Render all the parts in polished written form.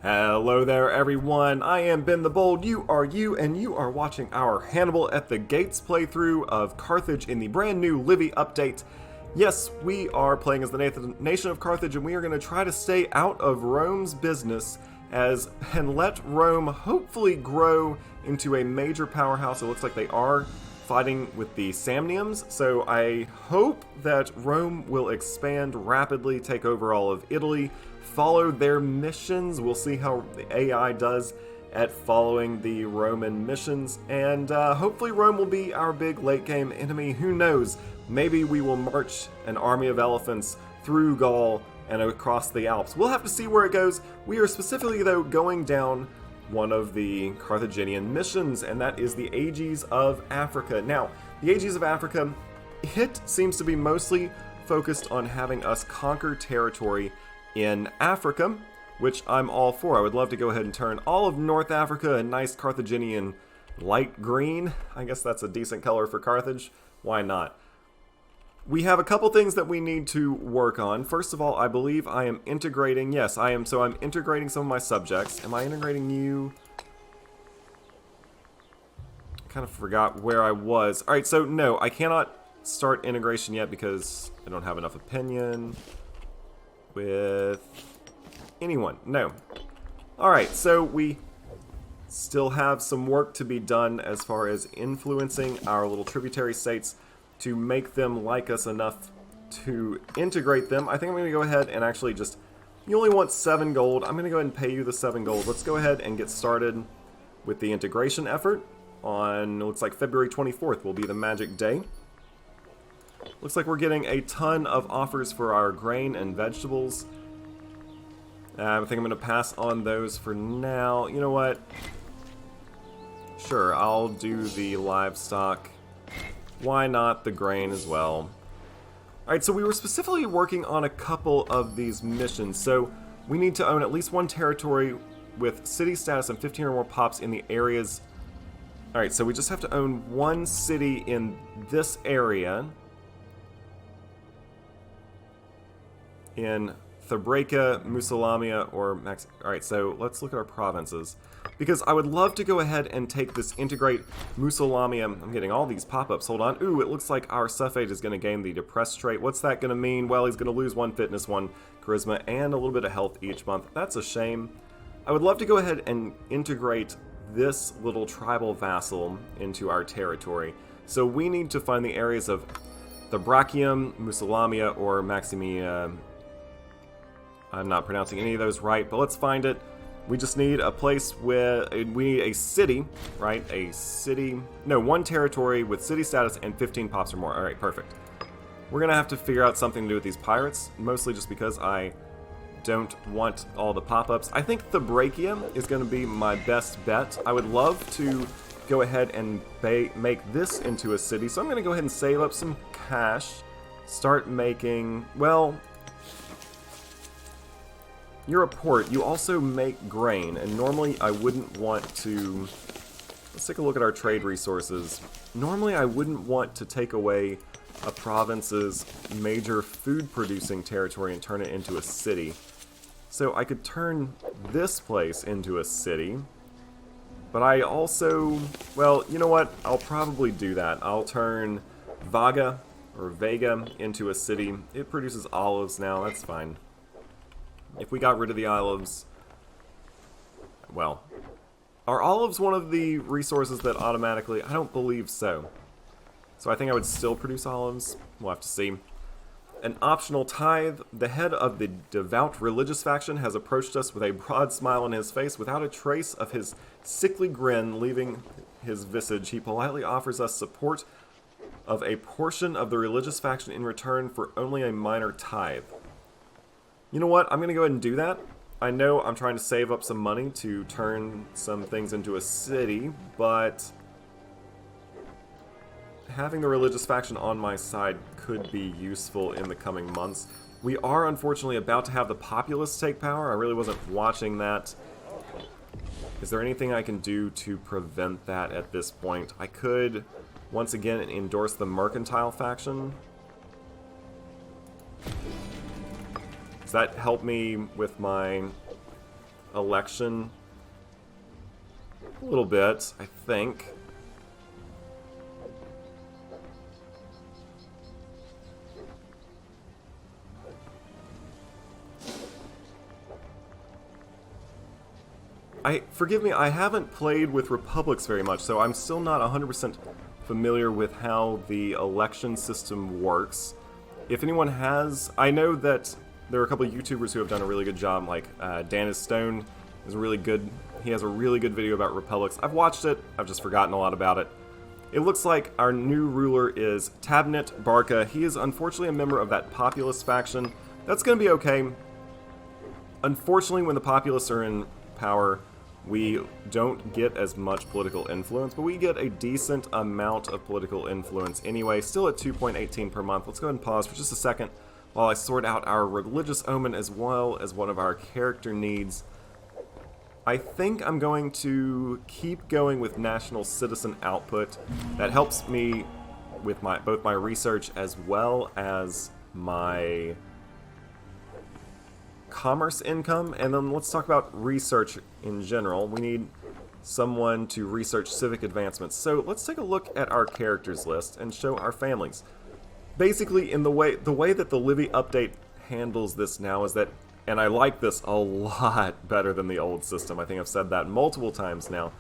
Hello there, everyone. I am Ben the Bold. You are you, and you are watching our Hannibal at the Gates playthrough of Carthage in the brand new Livy update. Yes, we are playing as the nation of Carthage, and we are going to try to stay out of Rome's business and let Rome hopefully grow into a major powerhouse. It looks like they are fighting with the Samniums, so I hope that Rome will expand rapidly, take over all of Italy, follow their missions. We'll see how the AI does at following the Roman missions, and hopefully Rome will be our big late game enemy. Who knows? Maybe we will march an army of elephants through Gaul and across the Alps. We'll have to see where it goes. We are specifically, though, going down one of the Carthaginian missions, and that is the Ages of Africa. Now, the Ages of Africa, it seems to be mostly focused on having us conquer territory in Africa, which I'm all for. I would love to go ahead and turn all of North Africa a nice Carthaginian light green. I guess that's a decent color for Carthage. Why not? We have a couple things that we need to work on. First of all, I believe I am integrating. Yes, I am. So I'm integrating some of my subjects. Am I integrating you? I kind of forgot where I was. All right, so no, I cannot start integration yet because I don't have enough opinion with anyone. No. All right, so we still have some work to be done as far as influencing our little tributary states to make them like us enough to integrate them. I think I'm going to go ahead and actually just... You only want 7 gold. I'm going to go ahead and pay you the 7 gold. Let's go ahead and get started with the integration effort on... Looks like February 24th will be the magic day. Looks like we're getting a ton of offers for our grain and vegetables. I think I'm going to pass on those for now. You know what? Sure, I'll do the livestock. Why not the grain as well? Alright, so we were specifically working on a couple of these missions. So we need to own at least one territory with city status and 15 or more pops in the areas. Alright, so we just have to own one city in this area. In Thracica, Musulamia, or Max. Alright, so let's look at our provinces. Because I would love to go ahead and take this integrate Musulamia. I'm getting all these pop-ups. Hold on. Ooh, it looks like our suffate is going to gain the depressed trait. What's that going to mean? Well, he's going to lose 1 fitness, 1 charisma, and a little bit of health each month. That's a shame. I would love to go ahead and integrate this little tribal vassal into our territory. So we need to find the areas of Thracium, Musulamia, or Maximia. I'm not pronouncing any of those right, but let's find it. We just need a place where we need a city, right? A city, no, one territory with city status and 15 pops or more. All right, perfect. We're gonna have to figure out something to do with these pirates, mostly just because I don't want all the pop-ups. I think Thracica is gonna be my best bet. I would love to go ahead and make this into a city, so I'm gonna go ahead and save up some cash, start making, well, you're a port. You also make grain, and normally I wouldn't want to... Let's take a look at our trade resources. Normally I wouldn't want to take away a province's major food-producing territory and turn it into a city. So I could turn this place into a city, but I also... Well, you know what? I'll probably do that. I'll turn Vaga, or Vega, into a city. It produces olives now, that's fine. If we got rid of the olives, well, are olives one of the resources that automatically, I don't believe so. So I think I would still produce olives. We'll have to see. An optional tithe. The head of the devout religious faction has approached us with a broad smile on his face without a trace of his sickly grin leaving his visage. He politely offers us support of a portion of the religious faction in return for only a minor tithe. You know what? I'm going to go ahead and do that. I know I'm trying to save up some money to turn some things into a city, but having the religious faction on my side could be useful in the coming months. We are unfortunately about to have the populace take power. I really wasn't watching that. Is there anything I can do to prevent that at this point? I could, once again, endorse the mercantile faction. Does that help me with my election a little bit, I think. Forgive me, I haven't played with republics very much, so I'm still not 100% familiar with how the election system works. If anyone has, I know that there are a couple of YouTubers who have done a really good job, like Dan is Stone is really good. He has a really good video about republics. I've watched it, I've just forgotten a lot about it. It looks like our new ruler is Tabnit Barca. He is unfortunately a member of that populist faction. That's going to be okay. Unfortunately, when the populists are in power, we don't get as much political influence, but we get a decent amount of political influence anyway, still at 2.18 per month. Let's go ahead and pause for just a second while I sort out our religious omen as well as one of our character needs. I think I'm going to keep going with national citizen output. That helps me with both my research as well as my commerce income. And then let's talk about research in general. We need someone to research civic advancements. So let's take a look at our characters list and show our families. Basically, in the way that the Livy update handles this now is that, and I like this a lot better than the old system. I think I've said that multiple times now,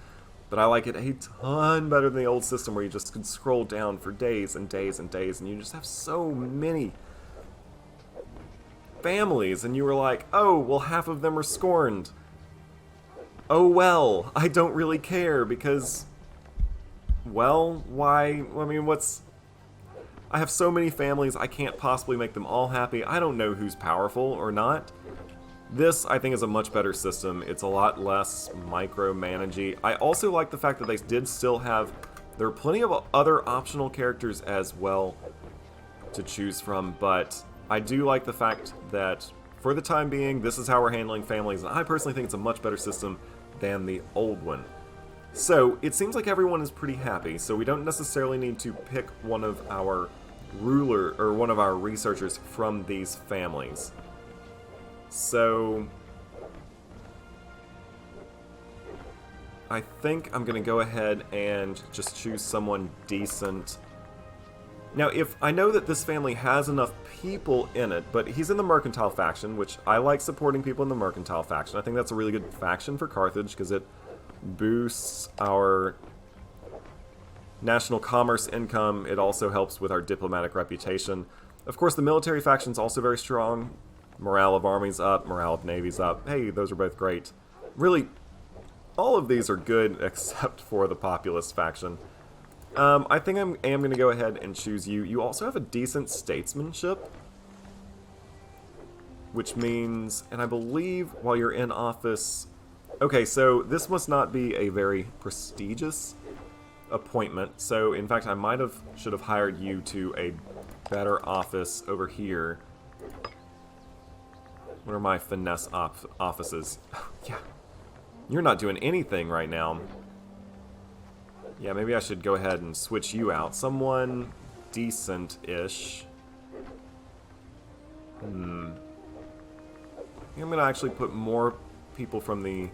but I like it a ton better than the old system where you just could scroll down for days and days and days and you just have so many families, and you were like, oh, well, half of them are scorned. Oh, well, I don't really care because, well, why? I mean, I have so many families, I can't possibly make them all happy. I don't know who's powerful or not. This, I think, is a much better system. It's a lot less micromanagey. I also like the fact that they did still have, there are plenty of other optional characters as well to choose from, but I do like the fact that, for the time being, this is how we're handling families, and I personally think it's a much better system than the old one. So, it seems like everyone is pretty happy, so we don't necessarily need to pick one of our one of our researchers from these families. So, I think I'm going to go ahead and just choose someone decent. Now, if I know that this family has enough people in it, but he's in the mercantile faction, which I like supporting people in the mercantile faction. I think that's a really good faction for Carthage because it boosts our national commerce income. It also helps with our diplomatic reputation. Of course, the military faction's also very strong. Morale of armies up, morale of navies up. Hey, those are both great. Really, all of these are good except for the populist faction. I think I am going to go ahead and choose you. You also have a decent statesmanship, which means, and I believe while you're in office, okay, so this must not be a very prestigious appointment. So, in fact, I should have hired you to a better office over here. What are my finesse offices? Yeah, you're not doing anything right now. Yeah, maybe I should go ahead and switch you out. Someone decent-ish. I think I'm going to actually put more people from the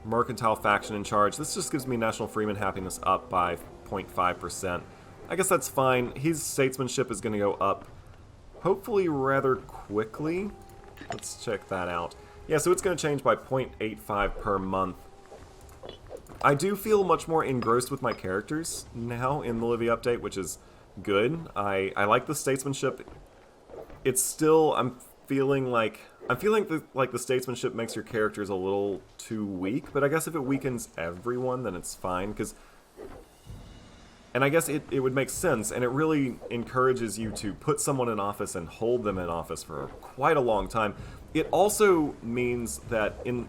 mercantile faction in charge. This just gives me national freeman happiness up by 0.5%. I guess that's fine. His statesmanship is going to go up, hopefully rather quickly. Let's check that out. Yeah, so it's going to change by 0.85 per month. I do feel much more engrossed with my characters now in the Livy update, which is good. I like the statesmanship. It's still, I'm feeling like the statesmanship makes your characters a little too weak, but I guess if it weakens everyone, then it's fine, and I guess it would make sense, and it really encourages you to put someone in office and hold them in office for quite a long time. It also means that in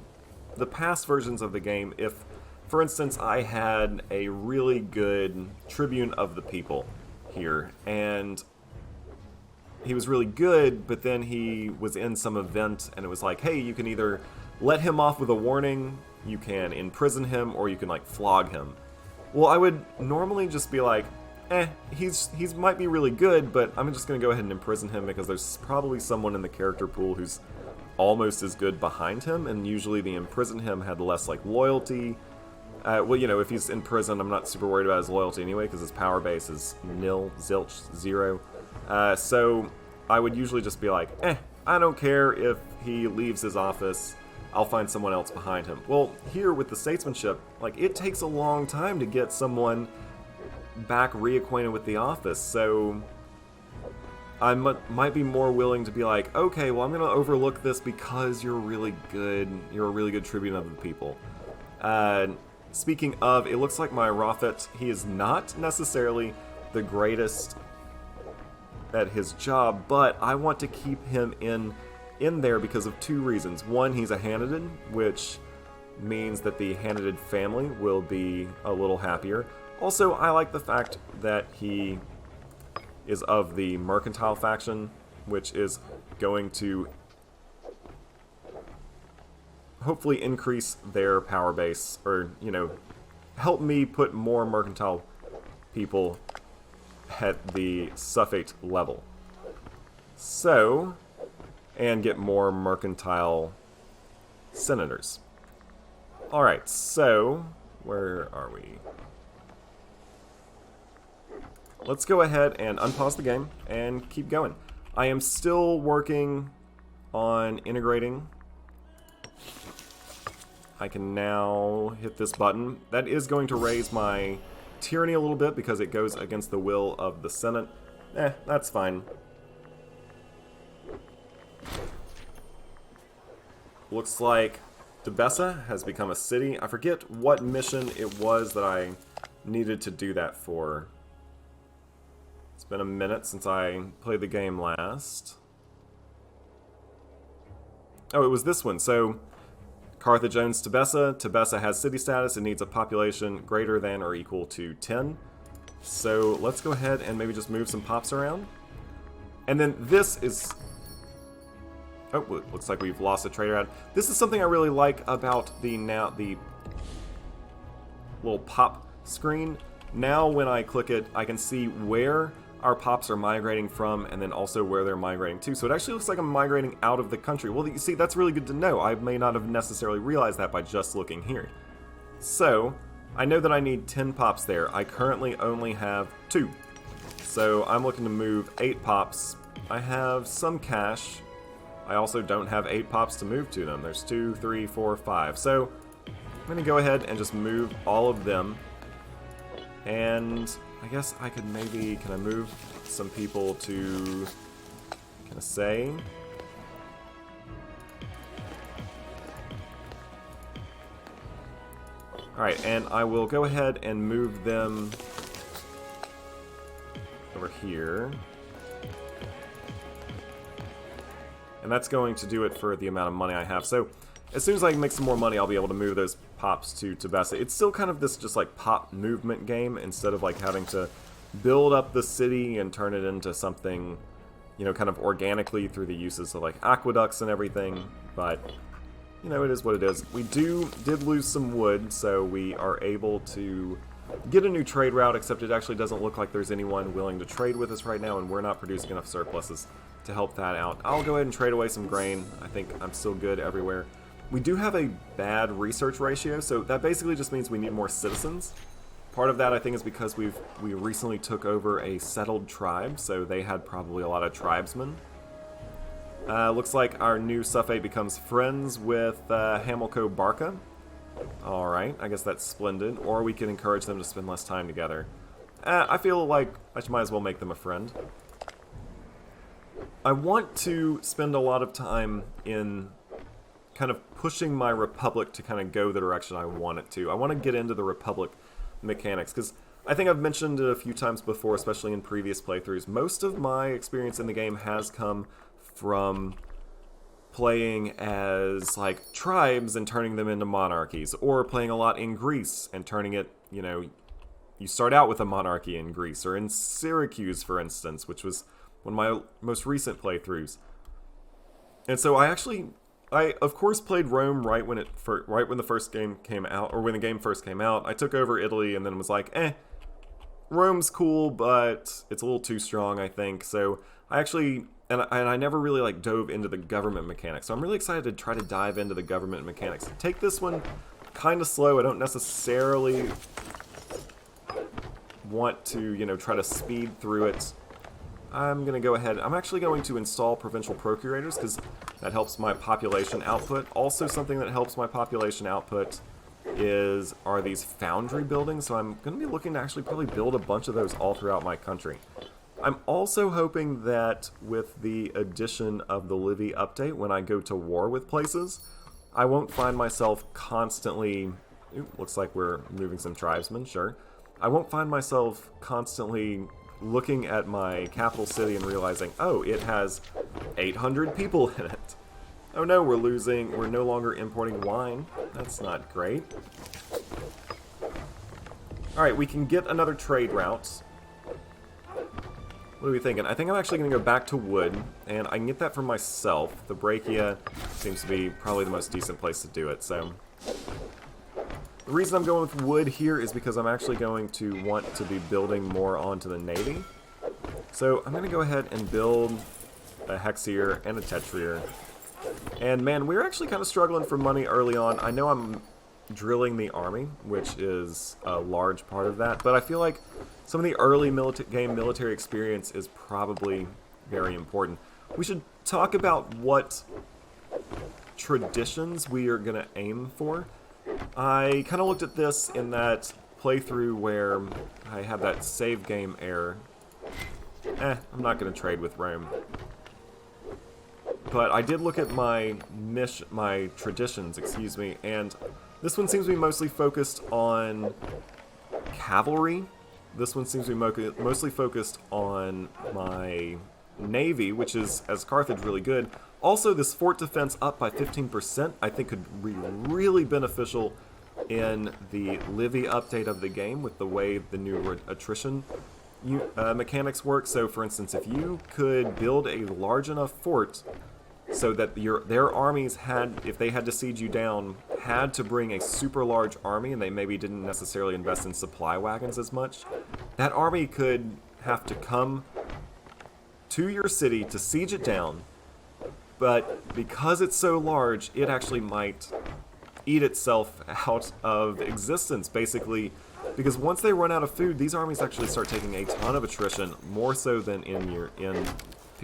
the past versions of the game, if, for instance, I had a really good Tribune of the People here, and he was really good, but then he was in some event, and it was like, hey, you can either let him off with a warning, you can imprison him, or you can, like, flog him. Well, I would normally just be like, he's might be really good, but I'm just going to go ahead and imprison him because there's probably someone in the character pool who's almost as good behind him, and usually the imprison him had less like loyalty. Well, you know, if he's in prison, I'm not super worried about his loyalty anyway, because his power base is nil, zilch, zero. So I would usually just be like, I don't care if he leaves his office, I'll find someone else behind him. Well, here with the statesmanship, like, it takes a long time to get someone back reacquainted with the office, so I might be more willing to be like, okay, well, I'm going to overlook this because you're really good, you're a really good tribune of the people. Speaking of, it looks like my Raphat, he is not necessarily the greatest at his job, but I want to keep him in there because of two reasons. One, he's a Hannibal, which means that the Hannibal family will be a little happier. Also, I like the fact that he is of the mercantile faction, which is going to hopefully increase their power base, or, you know, help me put more mercantile people at the suffect level. So, and get more mercantile senators. Alright, so, where are we? Let's go ahead and unpause the game and keep going. I am still working on integrating. I can now hit this button. That is going to raise my tyranny a little bit because it goes against the will of the Senate. That's fine. Looks like Tebessa has become a city. I forget what mission it was that I needed to do that for. It's been a minute since I played the game last. Oh, it was this one. So, Carthage owns Tebessa. Tebessa has city status. It needs a population greater than or equal to 10. So, let's go ahead and maybe just move some pops around. And then this is... Oh, looks like we've lost a trader ad. This is something I really like about the little pop screen. Now when I click it, I can see where our pops are migrating from, and then also where they're migrating to. So it actually looks like I'm migrating out of the country. Well, you see, that's really good to know. I may not have necessarily realized that by just looking here. So, I know that I need 10 pops there. I currently only have 2. So I'm looking to move 8 pops. I have some cash. I also don't have 8 pops to move to them. There's 2, 3, 4, 5. So I'm going to go ahead and just move all of them. And I guess I could maybe... Can I move some people to... Can I say? Alright, and I will go ahead and move them over here. And that's going to do it for the amount of money I have. So, as soon as I make some more money, I'll be able to move those pops to Tebessa. It's still kind of this just like pop movement game, instead of like having to build up the city and turn it into something, you know, kind of organically through the uses of like aqueducts and everything. But, you know, it is what it is. We did lose some wood, so we are able to get a new trade route, except it actually doesn't look like there's anyone willing to trade with us right now, and we're not producing enough surpluses to help that out. I'll go ahead and trade away some grain. I think I'm still good everywhere. We do have a bad research ratio, so that basically just means we need more citizens. Part of that, I think, is because we recently took over a settled tribe, so they had probably a lot of tribesmen. Looks like our new suffect becomes friends with Hamilco Barca. Alright, I guess that's splendid. Or we can encourage them to spend less time together. I feel like I might as well make them a friend. I want to spend a lot of time in kind of pushing my Republic to kind of go the direction I want it to. I want to get into the Republic mechanics, because I think I've mentioned it a few times before, especially in previous playthroughs. Most of my experience in the game has come from playing as, like, tribes and turning them into monarchies, or playing a lot in Greece and turning it, you know, you start out with a monarchy in Greece, or in Syracuse, for instance, which was one of my most recent playthroughs. And so I of course played Rome right when the first game came out, or when the game first came out. I took over Italy and then was like, Rome's cool, but it's a little too strong, I think. So I actually and I never really like dove into the government mechanics. So I'm really excited to try to dive into the government mechanics. Take this one kind of slow. I don't necessarily want to, you know, try to speed through it. I'm going to go ahead. I'm actually going to install provincial procurators because that helps my population output. Also, something that helps my population output are these foundry buildings. So I'm going to be looking to actually probably build a bunch of those all throughout my country. I'm also hoping that with the addition of the Livy update, when I go to war with places, I won't find myself constantly... Ooh, looks like we're moving some tribesmen, sure. I won't find myself constantly looking at my capital city and realizing, oh, it has 800 people in it. Oh no, we're no longer importing wine. That's not great. Alright, we can get another trade route. What are we thinking? I think I'm actually going to go back to wood, and I can get that for myself. The Brachia seems to be probably the most decent place to do it, so... The reason I'm going with wood here is because I'm actually going to want to be building more onto the navy. So I'm going to go ahead and build a hexier and a tetrier. And man, we're actually kind of struggling for money early on. I know I'm drilling the army, which is a large part of that, but I feel like some of the early game military experience is probably very important. We should talk about what traditions we are going to aim for. I kind of looked at this in that playthrough where I had that save game error. I'm not going to trade with Rome. But I did look at my traditions, excuse me, and this one seems to be mostly focused on cavalry. This one seems to be mostly focused on my navy, which is, as Carthage, really good. Also, this fort defense up by 15% I think could be really beneficial in the Livy update of the game with the way the new attrition mechanics work. So, for instance, if you could build a large enough fort so that their armies if they had to siege you down, had to bring a super large army, and they maybe didn't necessarily invest in supply wagons as much, that army could have to come to your city to siege it down. But because it's so large, it actually might eat itself out of existence, basically. Because once they run out of food, these armies actually start taking a ton of attrition, more so than in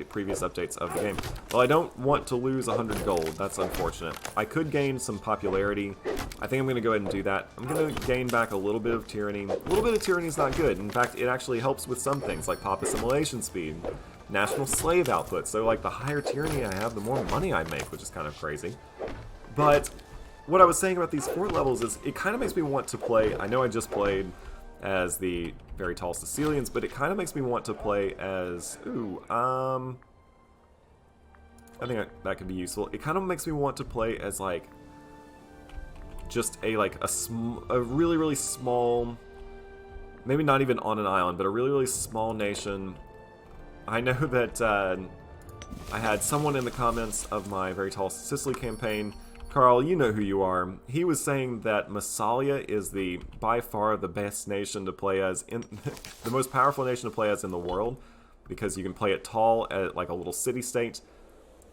previous updates of the game. Well, I don't want to lose 100 gold. That's unfortunate. I could gain some popularity. I think I'm going to go ahead and do that. I'm going to gain back a little bit of tyranny. A little bit of tyranny is not good. In fact, it actually helps with some things, like pop assimilation speed, national slave output. So, like, the higher tyranny I have, the more money I make, which is kind of crazy. But what I was saying about these fort levels is it kind of makes me want to play... I know I just played as the very tall Sicilians, but it kind of makes me want to play as... I think that could be useful. It kind of makes me want to play as, like, just a really, really small... Maybe not even on an island, but a really, really small nation. I know that I had someone in the comments of my Very Tall Sicily campaign, Carl, you know who you are. He was saying that Massalia is by far the best nation to play as, the most powerful nation to play as in the world, because you can play it tall at like a little city-state.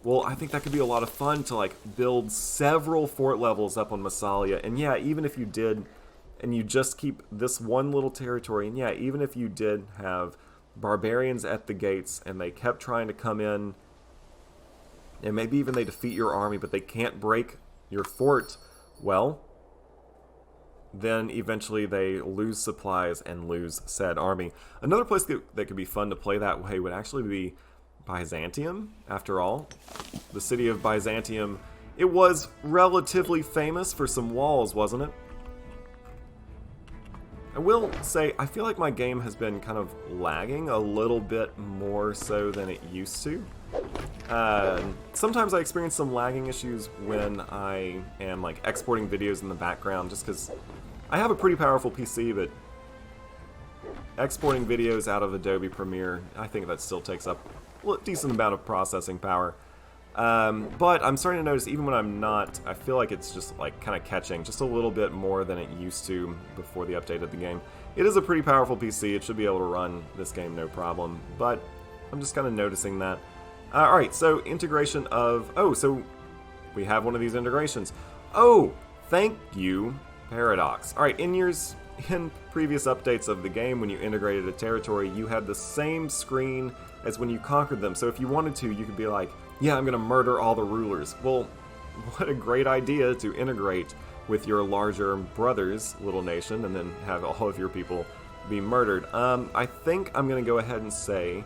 Well, I think that could be a lot of fun to like build several fort levels up on Massalia, and yeah, even if you did, and you just keep this one little territory, and yeah, even if you did have barbarians at the gates and they kept trying to come in, and maybe even they defeat your army, but they can't break your fort, well, then eventually they lose supplies and lose said army. Another place that could be fun to play that way would actually be Byzantium, after all. The city of Byzantium, it was relatively famous for some walls, wasn't it? I will say, I feel like my game has been kind of lagging a little bit more so than it used to. Sometimes I experience some lagging issues when I am like exporting videos in the background, just because I have a pretty powerful PC, but exporting videos out of Adobe Premiere, I think that still takes up a decent amount of processing power. But I'm starting to notice even when I'm not, I feel like it's just like kind of catching just a little bit more than it used to before the update of the game. It is a pretty powerful PC, it should be able to run this game no problem, but I'm just kind of noticing that. Alright, so integration of... Oh, so we have one of these integrations. Oh, thank you, Paradox. Alright, in previous updates of the game, when you integrated a territory, you had the same screen as when you conquered them. So if you wanted to, you could be like, yeah, I'm going to murder all the rulers. Well, what a great idea to integrate with your larger brother's little nation and then have all of your people be murdered. I think I'm going to go ahead and say...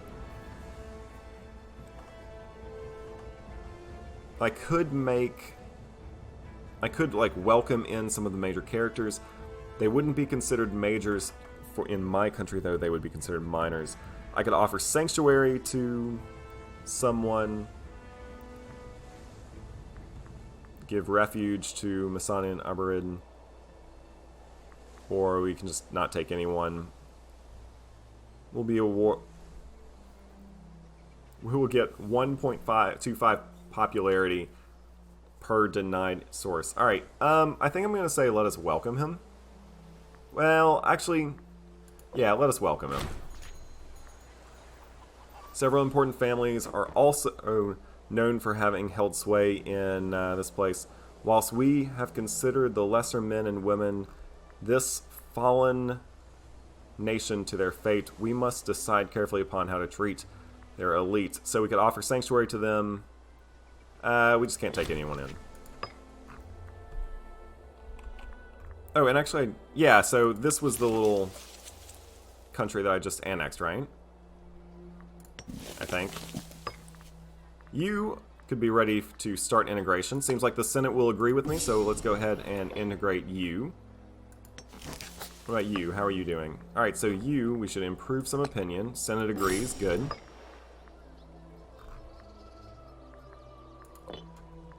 I could like welcome in some of the major characters. They wouldn't be considered majors in my country, though. They would be considered minors. I could offer sanctuary to someone. Give refuge to Masani and Abarid. Or we can just not take anyone. We'll be a war. We will get 1.25 popularity per denied source. Alright, I think I'm going to say let us welcome him. Well, actually, yeah, let us welcome him. Several important families are also known for having held sway in this place. Whilst we have considered the lesser men and women this fallen nation to their fate, we must decide carefully upon how to treat their elite. So we could offer sanctuary to them. We just can't take anyone in. Oh, and actually, yeah, so this was the little country that I just annexed, right? I think. You could be ready to start integration. Seems like the Senate will agree with me, so let's go ahead and integrate you. What about you? How are you doing? Alright, so you, we should improve some opinion. Senate agrees, good.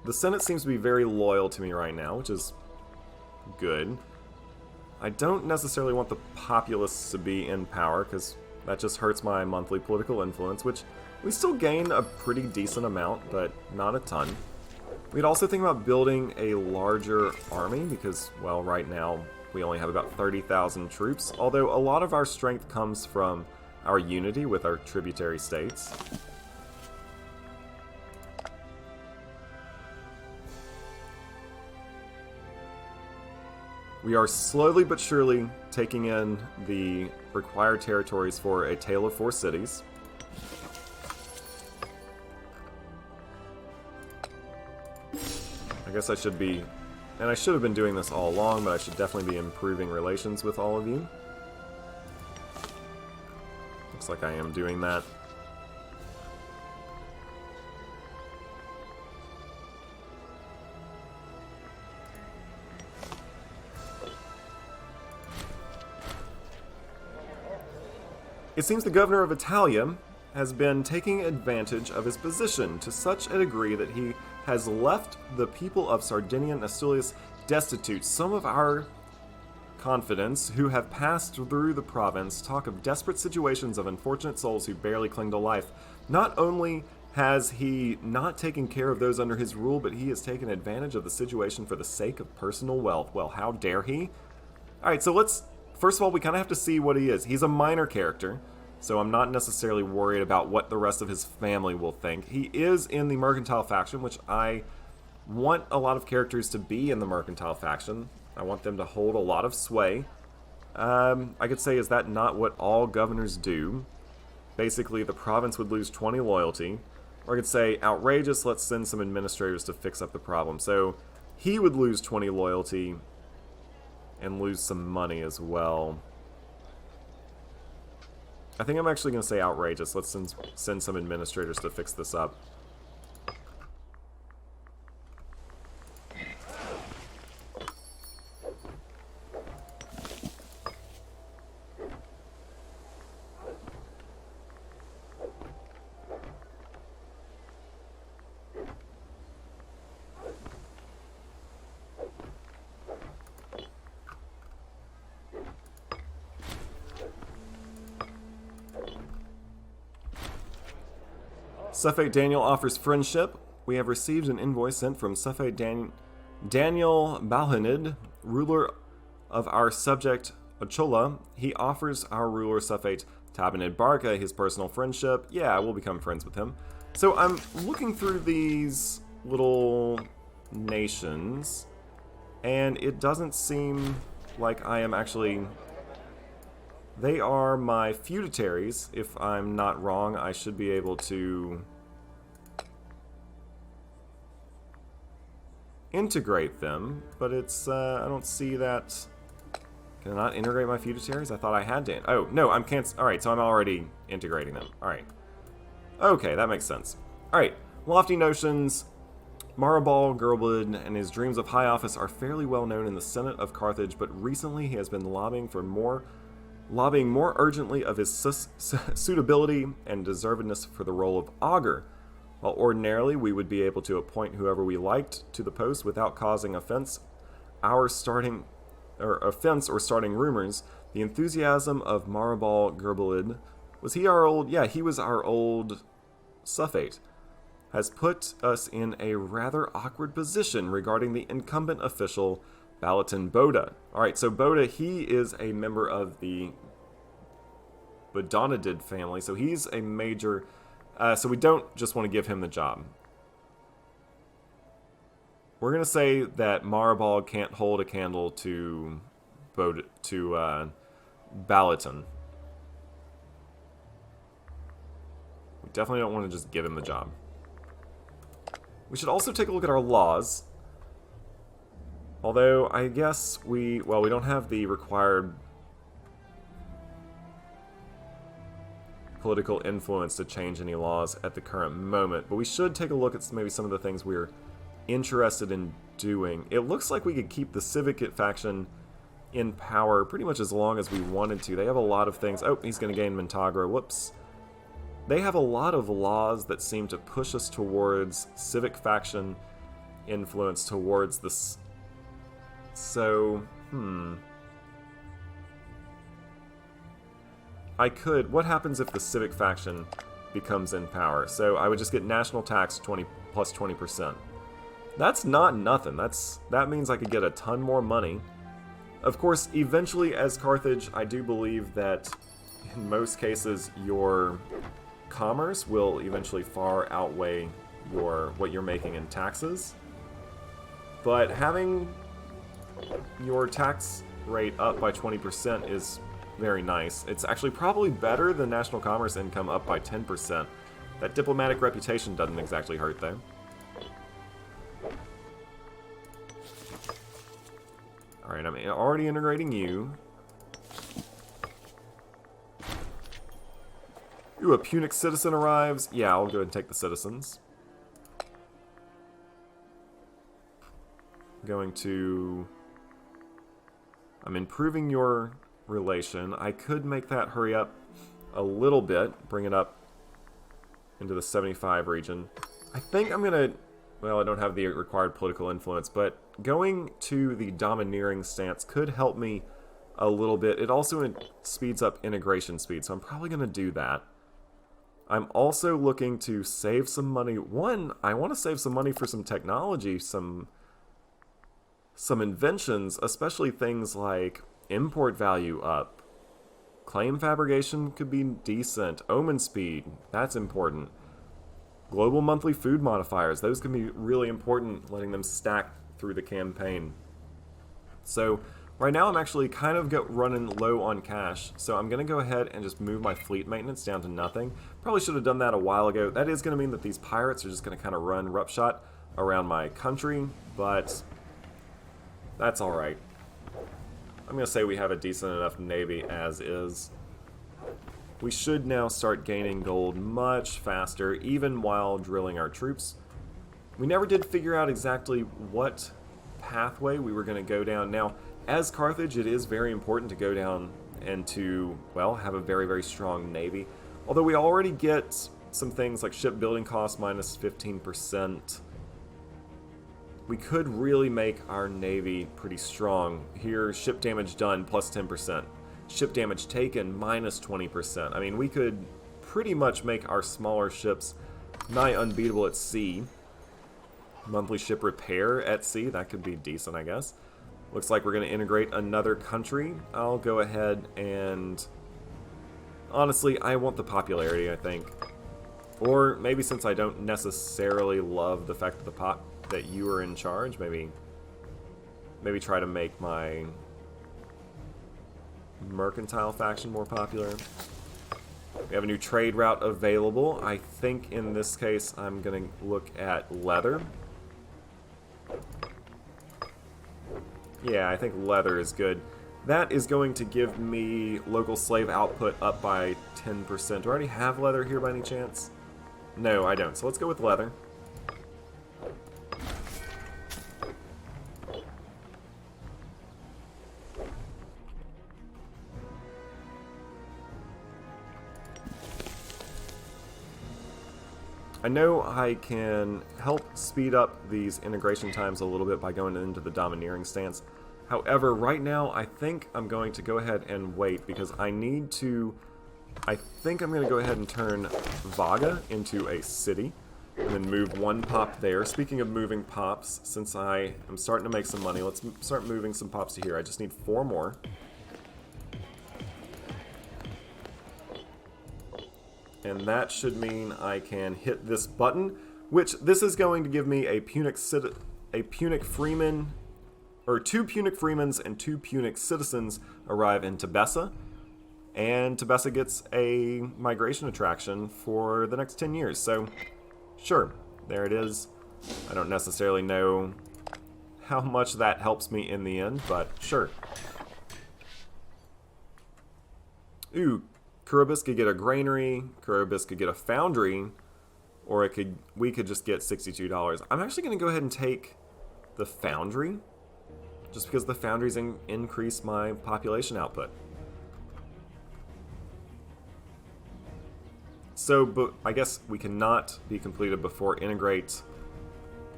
The Senate seems to be very loyal to me right now, which is good. I don't necessarily want the populists to be in power, because that just hurts my monthly political influence, which we still gain a pretty decent amount, but not a ton. We'd also think about building a larger army, because, well, right now we only have about 30,000 troops, although a lot of our strength comes from our unity with our tributary states. We are slowly but surely taking in the required territories for A Tale of Four Cities. I guess I should be, and I should have been doing this all along, but I should definitely be improving relations with all of you. Looks like I am doing that. It seems the governor of Italia has been taking advantage of his position to such a degree that he has left the people of Sardinia and Astulias destitute. Some of our confidants who have passed through the province talk of desperate situations of unfortunate souls who barely cling to life. Not only has he not taken care of those under his rule, but he has taken advantage of the situation for the sake of personal wealth. Well, how dare he? Alright, so let's... First of all, we kind of have to see what he is. He's a minor character, so I'm not necessarily worried about what the rest of his family will think. He is in the mercantile faction, which I want a lot of characters to be in the mercantile faction. I want them to hold a lot of sway. I could say, is that not what all governors do? Basically, the province would lose 20 loyalty. Or I could say, outrageous, let's send some administrators to fix up the problem. So he would lose 20 loyalty and lose some money as well. I think I'm actually going to say outrageous. Let's send some administrators to fix this up. Suffolk Daniel offers friendship. We have received an invoice sent from Suffolk Daniel Balhanid, ruler of our subject Achola. He offers our ruler Suffolk Tabanid Barca his personal friendship. Yeah, we'll become friends with him. So I'm looking through these little nations, and it doesn't seem like I am actually... They are my feudataries. If I'm not wrong, I should be able to integrate them, but it's, I don't see that. Can I not integrate my feudataries? I thought I had to. Oh, no, I'm Alright, so I'm already integrating them. Alright. Okay, that makes sense. Alright, lofty notions. Maribal Gurblid and his dreams of high office are fairly well known in the Senate of Carthage, but recently he has been lobbying more urgently of his suitability and deservedness for the role of augur. While ordinarily we would be able to appoint whoever we liked to the post without causing offense or starting rumors, the enthusiasm of Maribal Gurblid, was he our old? Yeah, he was our old suffate, has put us in a rather awkward position regarding the incumbent official, Balatin Boda. Alright, so Boda, he is a member of the Bodonidid family, so he's a major... so we don't just want to give him the job. We're going to say that Maribal can't hold a candle to Balatin. We definitely don't want to just give him the job. We should also take a look at our laws. Although, I guess we don't have the required political influence to change any laws at the current moment, but we should take a look at maybe some of the things we're interested in doing. It looks like we could keep the civic faction in power pretty much as long as we wanted to. They have a lot of things. Oh, he's going to gain Montagra. Whoops. They have a lot of laws that seem to push us towards civic faction influence towards this. So, I could... What happens if the civic faction becomes in power? So I would just get national tax 20 plus 20%. That's not nothing. That means I could get a ton more money. Of course, eventually as Carthage, I do believe that in most cases your commerce will eventually far outweigh what you're making in taxes. But having your tax rate up by 20% is very nice. It's actually probably better than national commerce income up by 10%. That diplomatic reputation doesn't exactly hurt, though. Alright, I'm already integrating you. Ooh, a Punic citizen arrives. Yeah, I'll go ahead and take the citizens. I'm improving your relation. I could make that hurry up a little bit, bring it up into the 75 region. I think I'm gonna... Well, I don't have the required political influence, but going to the domineering stance could help me a little bit. It also speeds up integration speed, so I'm probably going to do that. I'm also looking to save some money. One, I want to save some money for some technology, some inventions, especially things like import value up. Claim fabrication could be decent. Omen speed, that's important. Global monthly food modifiers, those can be really important, letting them stack through the campaign. So right now I'm actually kind of running low on cash, so I'm going to go ahead and just move my fleet maintenance down to nothing. Probably should have done that a while ago. That is going to mean that these pirates are just going to kind of run roughshod around my country, but that's alright. I'm going to say we have a decent enough navy as is. We should now start gaining gold much faster, even while drilling our troops. We never did figure out exactly what pathway we were going to go down. Now, as Carthage, it is very important to go down and to, well, have a very, very strong navy. Although we already get some things like shipbuilding costs minus 15%. We could really make our navy pretty strong. Here, ship damage done plus 10%. Ship damage taken minus 20%. I mean, we could pretty much make our smaller ships nigh unbeatable at sea. Monthly ship repair at sea, that could be decent, I guess. Looks like we're going to integrate another country. I'll go ahead and... Honestly, I want the popularity, I think. Or maybe since I don't necessarily love the fact that you are in charge, maybe try to make my mercantile faction more popular. We have a new trade route available. I think in this case I'm going to look at leather. Yeah, I think leather is good. That is going to give me local slave output up by 10%. Do I already have leather here by any chance? No, I don't. So let's go with leather. I know I can help speed up these integration times a little bit by going into the domineering stance. However, right now I think I'm going to go ahead and wait because I think I'm going to go ahead and turn Vaga into a city and then move one pop there. Speaking of moving pops, since I am starting to make some money, let's start moving some pops to here. I just need 4 more. And that should mean I can hit this button, which this is going to give me a Punic freeman, or 2 Punic freemans and 2 Punic citizens arrive in Tebessa, and Tebessa gets a migration attraction for the next 10 years. So, sure, there it is. I don't necessarily know how much that helps me in the end, but sure. Ooh. Kurobis could get a granary, Kurobis could get a foundry, or we could just get $62. I'm actually going to go ahead and take the foundry, just because the foundries increase my population output. So, but I guess we cannot be completed before integrate.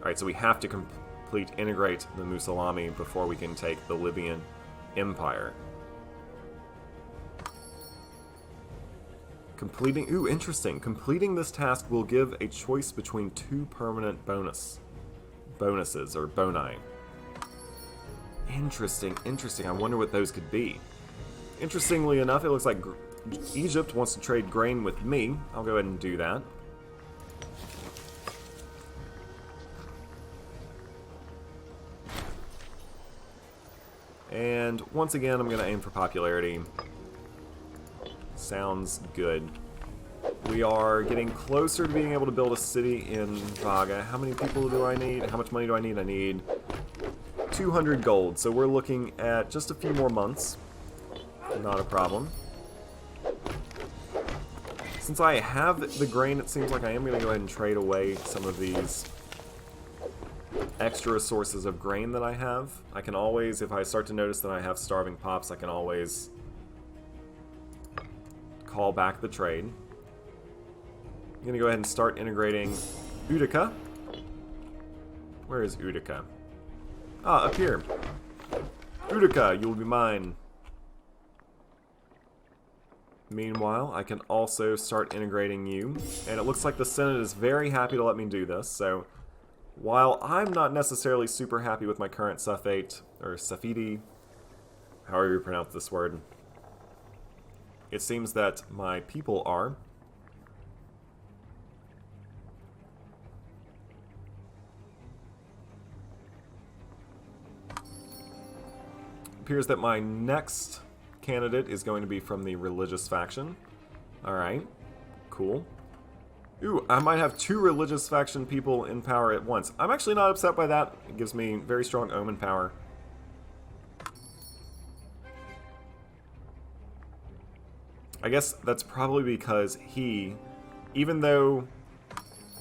Alright, so we have to integrate the Musalami before we can take the Libyan Empire. Completing, ooh, interesting. Completing this task will give a choice between 2 permanent bonuses, or boni. Interesting, interesting. I wonder what those could be. Interestingly enough, it looks like Egypt wants to trade grain with me. I'll go ahead and do that. And once again, I'm going to aim for popularity. Sounds good. We are getting closer to being able to build a city in Vaga. How many people do I need? How much money do I need? I need 200 gold. So we're looking at just a few more months. Not a problem. Since I have the grain, it seems like I am going to go ahead and trade away some of these extra sources of grain that I have. I can always, if I start to notice that I have starving pops, I can always call back the trade. I'm going to go ahead and start integrating Utica. Where is Utica? Ah, up here. Utica, you'll be mine. Meanwhile, I can also start integrating you. And it looks like the Senate is very happy to let me do this. So, while I'm not necessarily super happy with my current Safate, or Safidi, however you pronounce this word, it seems that my people are. Appears that my next candidate is going to be from the religious faction. Alright, cool. Ooh, I might have 2 religious faction people in power at once. I'm actually not upset by that. It gives me very strong omen power. I guess that's probably because even though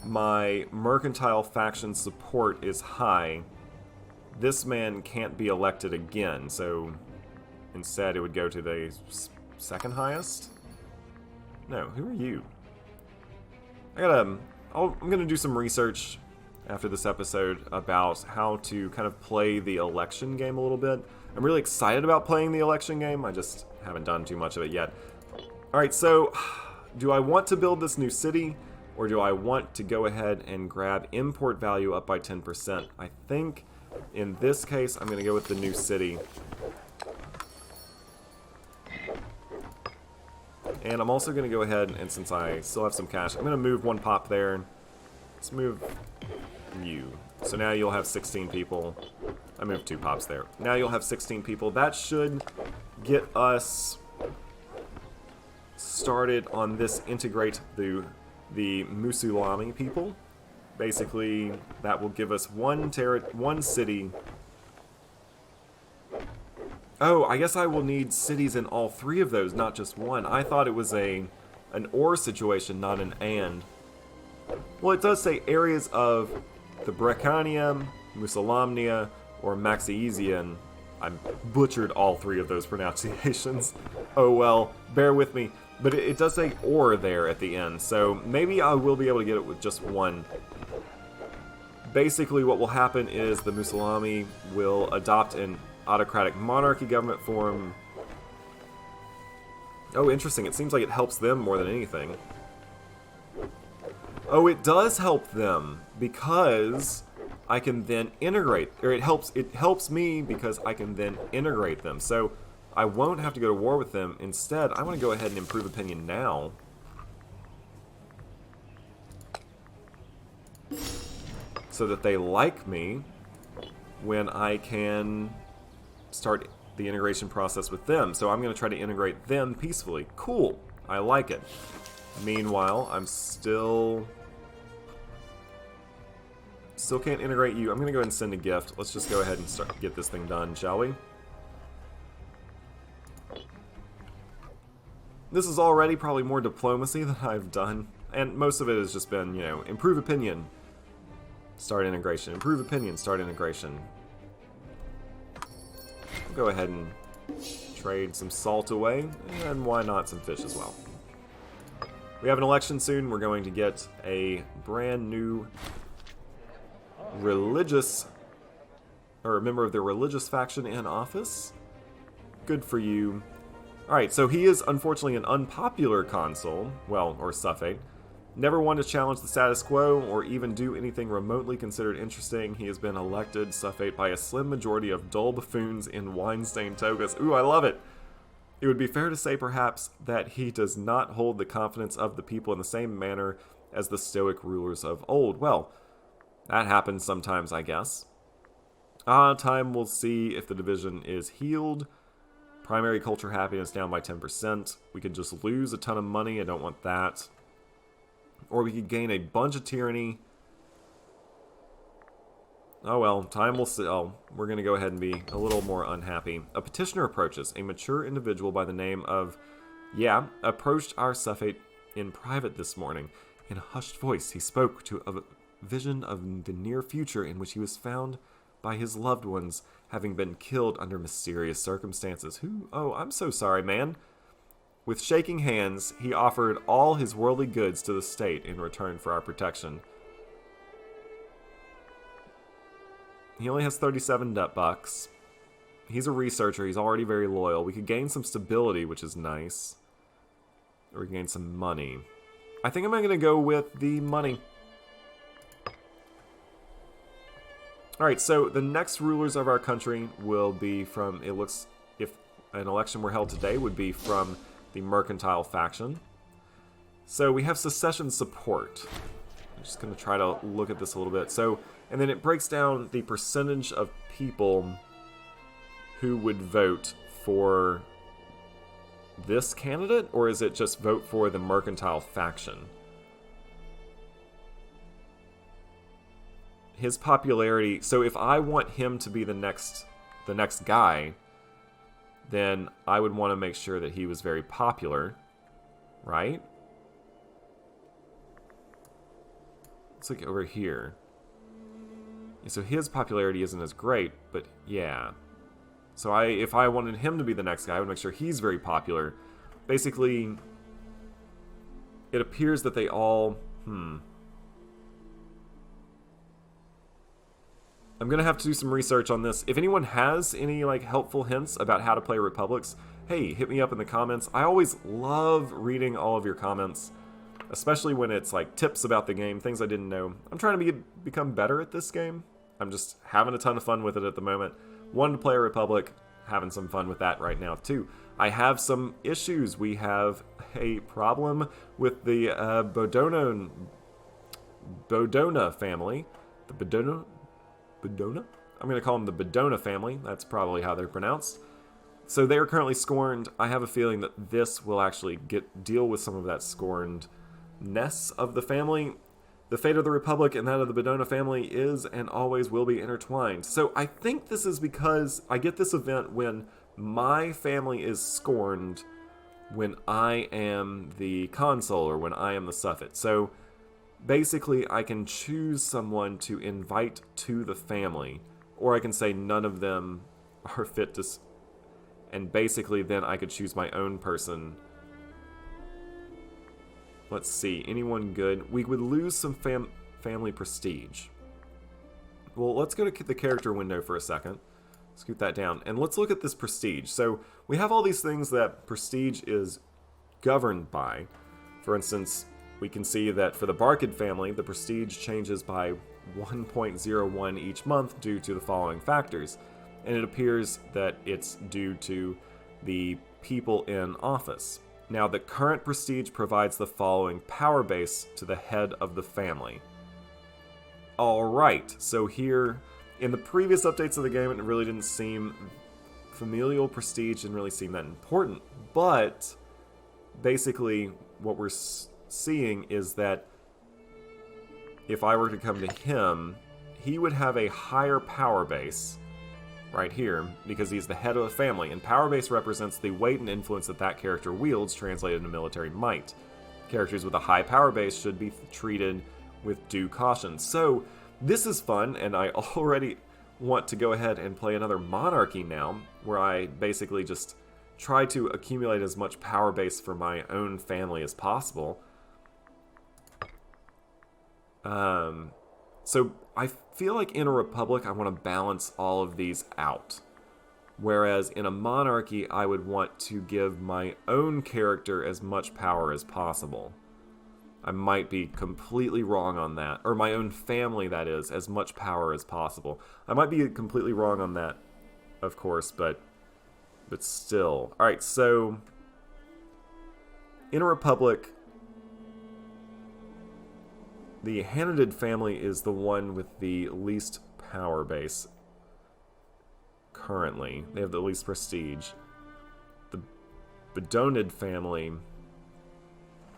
my mercantile faction support is high, this man can't be elected again, so instead it would go to the second highest? No, who are you? I'm gonna do some research after this episode about how to kind of play the election game a little bit. I'm really excited about playing the election game, I just haven't done too much of it yet. Alright, so do I want to build this new city, or do I want to go ahead and grab import value up by 10%? I think in this case I'm going to go with the new city. And I'm also going to go ahead, and since I still have some cash, I'm going to move one pop there. Let's move you. So now you'll have 16 people. I moved 2 pops there. Now you'll have 16 people. That should get us started on this integrate the Musulami people. Basically, that will give us one city. Oh, I guess I will need cities in all 3 of those, not just one. I thought it was an or situation, not an and. Well, it does say areas of the Brecania, Musalamnia, or Maxiesian. I butchered all 3 of those pronunciations. Oh well, bear with me. But it does say or there at the end, so maybe I will be able to get it with just one. Basically, what will happen is the Musulami will adopt an autocratic monarchy government form. Oh, interesting. It seems like it helps them more than anything. Oh, it does help them because I can then integrate, or it helps me because I can then integrate them. So I won't have to go to war with them. Instead, I want to go ahead and improve opinion now. So that they like me when I can start the integration process with them. So I'm going to try to integrate them peacefully. Cool. I like it. Meanwhile, I'm still can't integrate you. I'm going to go ahead and send a gift. Let's just go ahead and get this thing done, shall we? This is already probably more diplomacy than I've done. And most of it has just been, you know, improve opinion, start integration. Improve opinion, start integration. I'll go ahead and trade some salt away. And why not some fish as well. We have an election soon. We're going to get a brand new religious, or a member of the religious faction in office. Good for you. Alright, so he is unfortunately an unpopular consul, well, or suffect. Never one to challenge the status quo or even do anything remotely considered interesting. He has been elected suffect by a slim majority of dull buffoons in wine-stained togas. Ooh, I love it! It would be fair to say, perhaps, that he does not hold the confidence of the people in the same manner as the Stoic rulers of old. Well, that happens sometimes, I guess. Time will see if the division is healed. Primary culture happiness down by 10%. We could just lose a ton of money. I don't want that. Or we could gain a bunch of tyranny. Oh well, time will see. Oh, we're going to go ahead and be a little more unhappy. A petitioner approaches. A mature individual by the name of... Yeah, approached our suffect in private this morning. In a hushed voice, he spoke to a vision of the near future in which he was found by his loved ones having been killed under mysterious circumstances. Who? Oh, I'm so sorry, man. With shaking hands, he offered all his worldly goods to the state in return for our protection. He only has 37 debt bucks. He's a researcher. He's already very loyal. We could gain some stability, which is nice. Or we can gain some money. I think I'm going to go with the money. Alright, so the next rulers of our country will be from, it looks, if an election were held today, would be from the mercantile faction. So we have secession support. I'm just going to try to look at this a little bit. So, and then it breaks down the percentage of people who would vote for this candidate, or is it just vote for the mercantile faction? His popularity, so if I want him to be the next guy, then I would want to make sure that he was very popular, right? Let's look over here. So his popularity isn't as great, but yeah. So if I wanted him to be the next guy, I would make sure he's very popular. Basically, it appears that they all... I'm going to have to do some research on this. If anyone has any helpful hints about how to play Republics, hey, hit me up in the comments. I always love reading all of your comments, especially when it's tips about the game, things I didn't know. I'm trying to become better at this game. I'm just having a ton of fun with it at the moment. Wanted to play a Republic, having some fun with that right now too. I have some issues. We have a problem with the Bodona family. The Bodona? I'm going to call them the Bodona family. That's probably how they're pronounced. So they are currently scorned. I have a feeling that this will actually deal with some of that scornedness of the family. The fate of the Republic and that of the Bodona family is and always will be intertwined. So I think this is because I get this event when my family is scorned when I am the consul or when I am the suffet. So basically I can choose someone to invite to the family, or I can say none of them are fit to... And basically then I could choose my own person. Let's see, anyone good? We would lose some family prestige. Well, let's go to the character window for a second. Scoot that down. And let's look at this prestige. So we have all these things that prestige is governed by. For instance, we can see that for the Barkid family, the prestige changes by 1.01 each month due to the following factors. And it appears that it's due to the people in office. Now, the current prestige provides the following power base to the head of the family. Alright, so here, in the previous updates of the game, it really didn't seem... Familial prestige didn't really seem that important, but basically what we're seeing is that if I were to come to him, he would have a higher power base right here, because he's the head of the family, and power base represents the weight and influence that that character wields, translated into military might. Characters with a high power base should be treated with due caution. So, this is fun, and I already want to go ahead and play another monarchy now, where I basically just try to accumulate as much power base for my own family as possible. So I feel like in a republic I want to balance all of these out. Whereas in a monarchy I would want to give my own character as much power as possible. I might be completely wrong on that. Or my own family, that is, as much power as possible. I might be completely wrong on that, of course, but still. Alright, so in a republic, the Hannibal family is the one with the least power base currently. They have the least prestige. The Bedonid family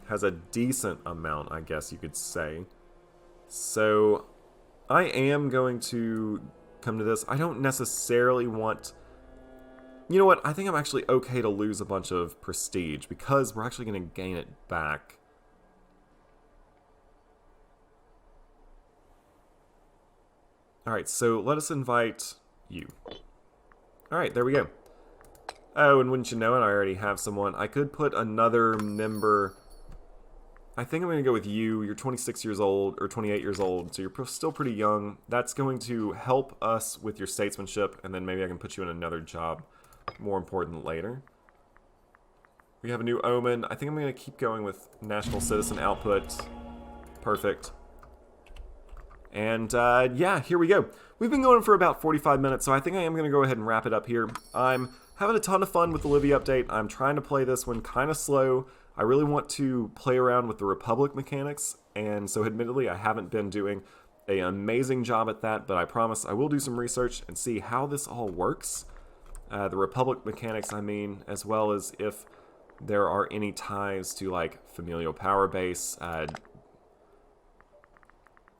has a decent amount, I guess you could say. So I am going to come to this. I don't necessarily want... You know what? I think I'm actually okay to lose a bunch of prestige because we're actually going to gain it back. Alright, so let us invite you. Alright, there we go. Oh, and wouldn't you know it, I already have someone. I could put another member... I think I'm going to go with you. You're 26 years old, or 28 years old, so you're still pretty young. That's going to help us with your statesmanship, and then maybe I can put you in another job, more important, later. We have a new omen. I think I'm going to keep going with national citizen output. Perfect. And, yeah, here we go. We've been going for about 45 minutes, so I think I am going to go ahead and wrap it up here. I'm having a ton of fun with the Livy update. I'm trying to play this one kind of slow. I really want to play around with the Republic mechanics, and so admittedly I haven't been doing an amazing job at that, but I promise I will do some research and see how this all works. The Republic mechanics, I mean, as well as if there are any ties to, like, familial power base,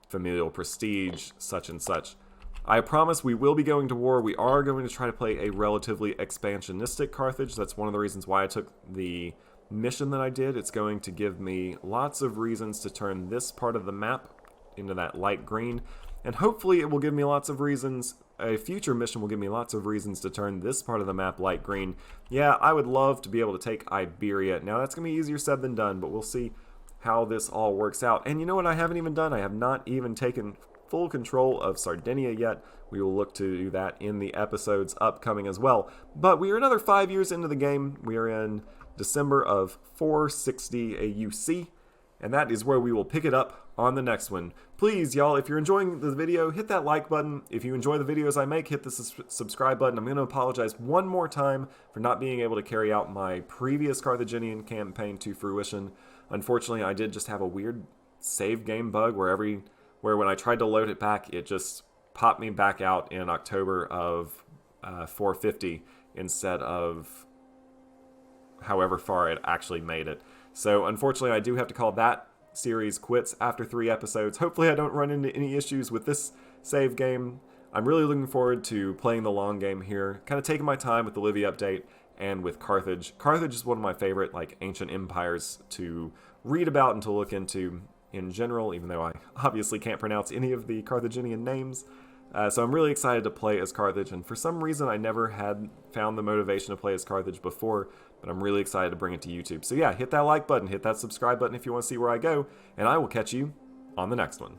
familial prestige, such and such. I promise we will be going to war. We are going to try to play a relatively expansionistic Carthage. That's one of the reasons why I took the mission that I did. It's going to give me lots of reasons to turn this part of the map into that light green, and hopefully it will give me lots of reasons. A future mission will give me lots of reasons to turn this part of the map light green. Yeah, I would love to be able to take Iberia. Now that's going to be easier said than done, but we'll see how this all works out. And you know what I haven't even done? I have not even taken full control of Sardinia yet. We will look to do that in the episodes upcoming as well. But we are another 5 years into the game. We are in December of 460 AUC, and that is where we will pick it up on the next one. Please, y'all, if you're enjoying the video, hit that like button. If you enjoy the videos I make, hit the subscribe button. I'm going to apologize one more time for not being able to carry out my previous Carthaginian campaign to fruition. Unfortunately, I did just have a weird save game bug where when I tried to load it back, it just popped me back out in October of 450 instead of however far it actually made it. So unfortunately, I do have to call that series quits after 3 episodes. Hopefully I don't run into any issues with this save game. I'm really looking forward to playing the long game here, kind of taking my time with the Livy update and with Carthage. Carthage is one of my favorite ancient empires to read about and to look into in general, even though I obviously can't pronounce any of the Carthaginian names. So I'm really excited to play as Carthage, and for some reason I never had found the motivation to play as Carthage before, but I'm really excited to bring it to YouTube. So yeah, hit that like button, hit that subscribe button if you want to see where I go, and I will catch you on the next one.